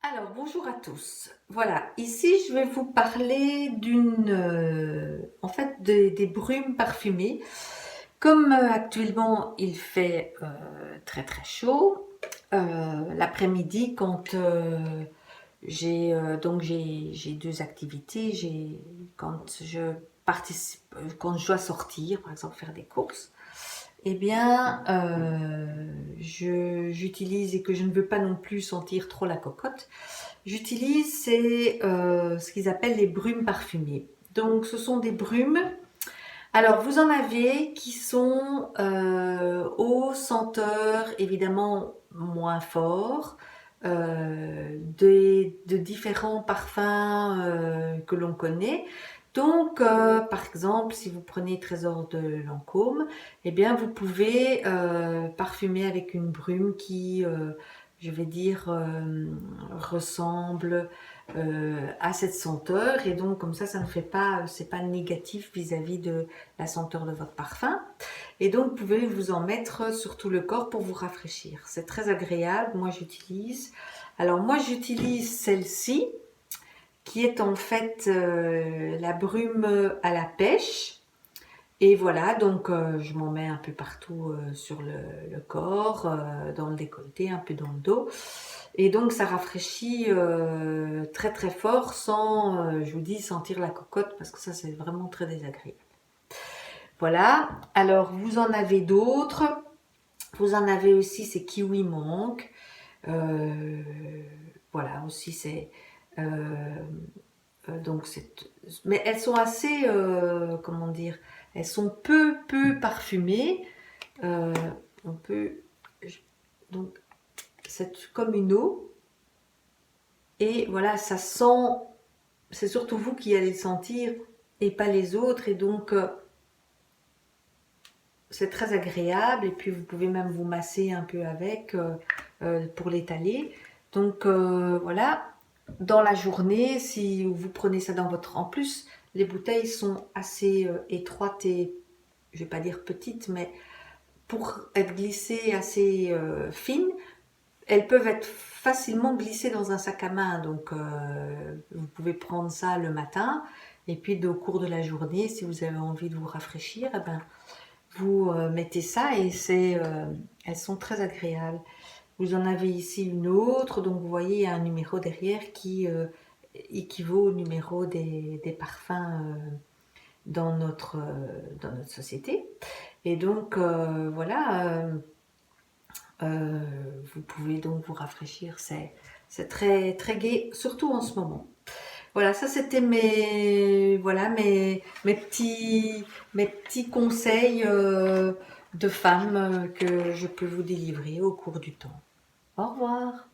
Alors, bonjour à tous. Voilà, ici je vais vous parler en fait, des brumes parfumées. Comme actuellement il fait très très chaud, l'après-midi quand j'ai deux activités. Quand je participe, quand je dois sortir, par exemple faire des courses, eh bien, j'utilise et que je ne veux pas non plus sentir trop la cocotte. J'utilise ce qu'ils appellent les brumes parfumées. Donc, ce sont des brumes. Alors, vous en avez qui sont aux senteurs évidemment moins forts, de différents parfums que l'on connaît. Donc, par exemple, si vous prenez Trésor de Lancôme, eh bien, vous pouvez parfumer avec une brume qui, je vais dire, ressemble à cette senteur. Et donc, comme ça ne fait pas, c'est pas négatif vis-à-vis de la senteur de votre parfum. Et donc, vous pouvez vous en mettre sur tout le corps pour vous rafraîchir. C'est très agréable. Moi, j'utilise. Alors, moi, j'utilise celle-ci qui est en fait la brume à la pêche. Et voilà, donc je m'en mets un peu partout sur le corps, dans le décolleté, un peu dans le dos. Et donc ça rafraîchit très très fort sans, je vous dis, sentir la cocotte parce que ça c'est vraiment très désagréable. Voilà, alors vous en avez d'autres. Vous en avez aussi, c'est Kiwi Monk. Euh, voilà, aussi c'est... euh, donc mais elles sont assez, comment dire, elles sont peu parfumées. Euh, on peut, donc c'est comme une eau. Et voilà, ça sent, c'est surtout vous qui allez le sentir et pas les autres. Et donc, c'est très agréable. Et puis, vous pouvez même vous masser un peu avec pour l'étaler. Donc, voilà. Dans la journée, si vous prenez ça dans votre... En plus, les bouteilles sont assez étroites et, je vais pas dire petites, mais pour être glissées assez fines, elles peuvent être facilement glissées dans un sac à main. Donc, vous pouvez prendre ça le matin. Et puis, au cours de la journée, si vous avez envie de vous rafraîchir, eh ben, vous mettez ça et elles sont très agréables. Vous en avez ici une autre. Donc, vous voyez, il y a un numéro derrière qui équivaut au numéro des parfums dans notre société. Et donc, voilà. Euh, vous pouvez donc vous rafraîchir, c'est très très gai, surtout en ce moment. Voilà, ça c'était mes petits conseils de femmes que je peux vous délivrer au cours du temps. Au revoir.